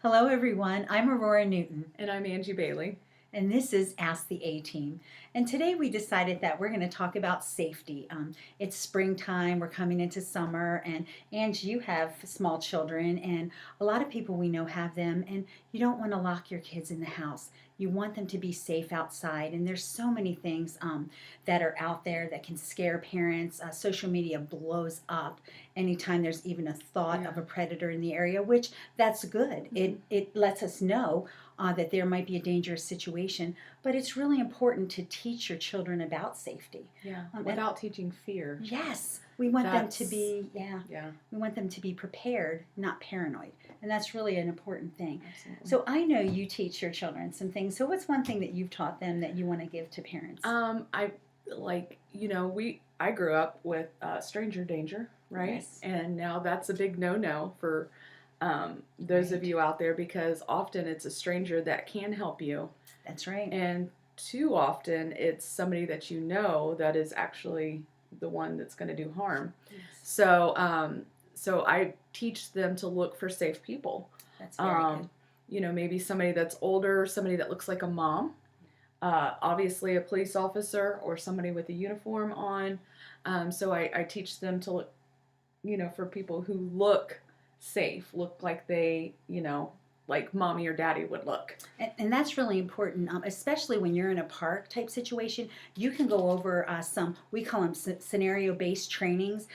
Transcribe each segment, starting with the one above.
Hello, everyone. I'm Aurora Newton, And I'm Angie Bailey. and this is Ask the A Team. And today we decided that we're going to talk about safety. It's springtime, we're coming into summer, and Angie, you have small children, and a lot of people we know have them, and you don't want to lock your kids in the house. You want them to be safe outside, and there's so many things that are out there that can scare parents. Social media blows up anytime there's even a thought Yeah. of a predator in the area, which that's good. It lets us know that there might be a dangerous situation, but it's really important to teach your children about safety. Yeah. And Without teaching fear. yes, we want them to That's be, Yeah, we want them to be prepared, not paranoid. And that's really an important thing. absolutely. So I know you teach your children some things. So what's one thing that you've taught them that you want to give to parents? I I grew up with stranger danger, right? Yes. And now that's a big no-no for those of Right. you out there because often it's a stranger that can help you, That's right. and too often it's somebody that you know that is actually the one that's going to do harm. Yes. So I teach them to look for safe people. That's very good. Maybe somebody that's older, somebody that looks like a mom, obviously a police officer or somebody with a uniform on. So I teach them to look, for people who look safe, look like like mommy or daddy would look. And that's really important, especially when you're in a park type situation. You can go over we call them scenario based trainings,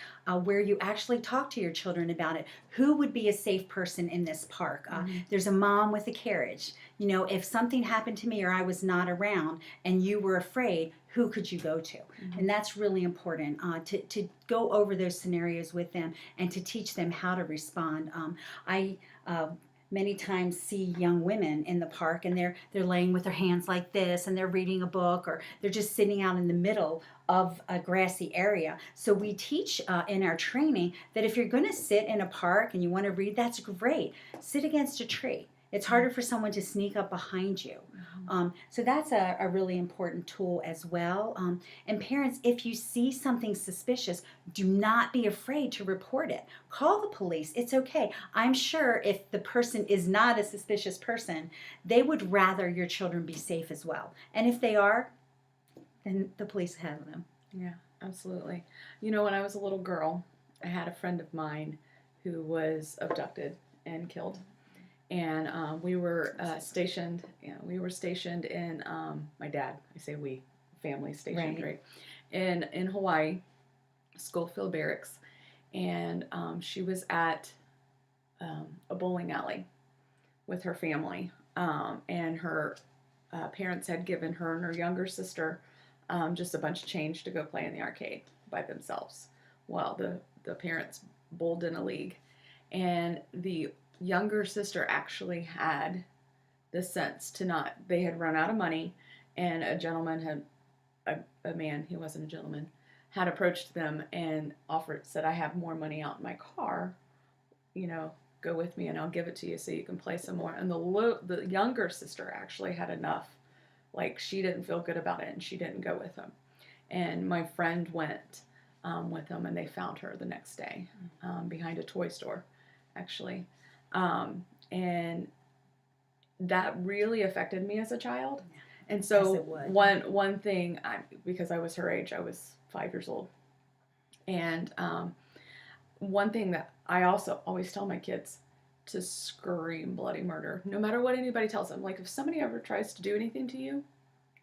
where you actually talk to your children about it. Who would be a safe person in this park? There's a mom with a carriage. If something happened to me or I was not around and you were afraid, who could you go to? And that's really important, to go over those scenarios with them and to teach them how to respond. I many times see young women in the park and they're laying with their hands like this and they're reading a book or they're just sitting out in the middle of a grassy area. So we teach in our training that if you're going to sit in a park and you want to read, that's great. Sit against a tree. It's harder for someone to sneak up behind you. So that's a really important tool as well. And parents, if you see something suspicious, do not be afraid to report it. Call the police. It's okay. I'm sure if the person is not a suspicious person, they would rather your children be safe as well. And if they are, then the police have them. Yeah, absolutely. When I was a little girl, I had a friend of mine who was abducted and killed, and we were stationed. We were stationed in my dad. I say we, family stationed, Right. right? In Hawaii, Schofield Barracks, and she was at a bowling alley with her family, and her parents had given her and her younger sister just a bunch of change to go play in the arcade by themselves. Well, the parents bowled in a league, and the younger sister actually had the sense to not. They had run out of money, and a gentleman had a man. He wasn't a gentleman. Had approached them and said, "I have more money out in my car. Go with me and I'll give it to you so you can play some more." And the younger sister actually had enough. Like, she didn't feel good about it and she didn't go with him. And my friend went with them, and they found her the next day behind a toy store, actually. And that really affected me as a child. And so Yes, it would. one thing, because I was her age, I was 5 years old. And one thing that I also always tell my kids, to scream bloody murder, no matter what anybody tells them. Like, if somebody ever tries to do anything to you,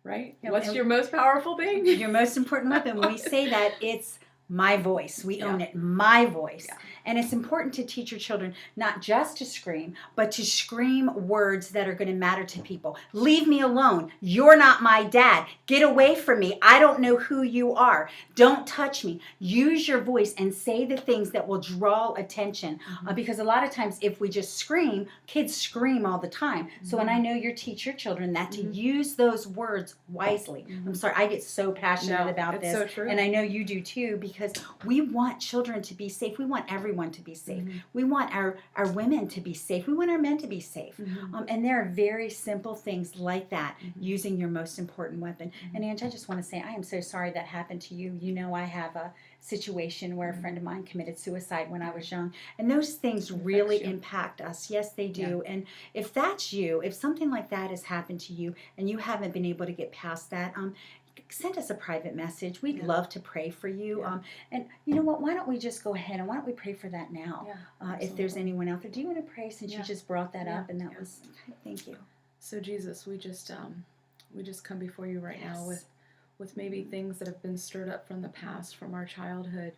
right? Yeah, What's and- your most powerful thing? Your most important weapon. When we say that, it's my voice. We own Yeah. it. My voice. Yeah. And it's important to teach your children not just to scream, but to scream words that are going to matter to people. Leave me alone. You're not my dad. Get away from me. I don't know who you are. Don't touch me. Use your voice and say the things that will draw attention. Because a lot of times, if we just scream, kids scream all the time. So, and I know you teach your children that to use those words wisely. I'm sorry, I get so passionate No, about it's this. so true. And I know you do too, because because we want children to be safe. We want everyone to be safe. We want our women to be safe. We want our men to be safe. And there are very simple things like that, using your most important weapon. And Ange, I just want to say, I am so sorry that happened to you. You know, I have a situation where a friend of mine committed suicide when I was young. And those things really impact us. Yes, they do. And if that's you, if something like that has happened to you and you haven't been able to get past that, send us a private message. We'd love to pray for you. And you know what? Why don't we just go ahead and why don't we pray for that now? If there's anyone out there, do you want to pray since you just brought that up? And that was okay, thank you. So Jesus, we just come before you right now with maybe things that have been stirred up from the past, from our childhood,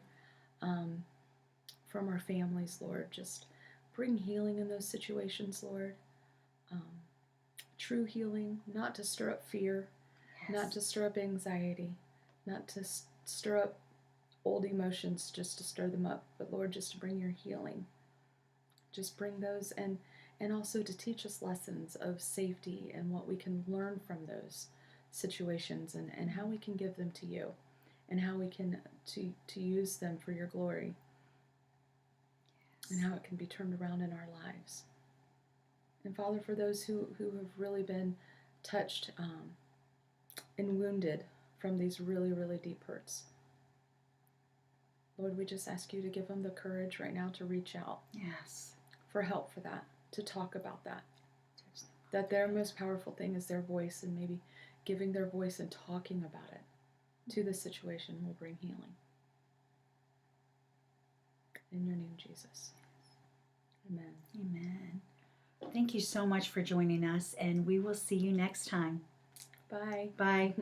from our families, Lord. Just bring healing in those situations, Lord. True healing, not to stir up fear, not to stir up anxiety, not to stir up old emotions, just to stir them up, but Lord, just to bring your healing. Just bring those, and also to teach us lessons of safety and what we can learn from those situations, and how we can give them to you, and how we can to use them for your glory, and how it can be turned around in our lives. And Father, for those who have really been touched and wounded from these really, really deep hurts, Lord, we just ask you to give them the courage right now to reach out. Yes. For help for that, to talk about that. That their most powerful thing is their voice, and maybe giving their voice and talking about it to the situation will bring healing. In your name, Jesus. Amen. Amen. Thank you so much for joining us, and we will see you next time. Bye. Bye.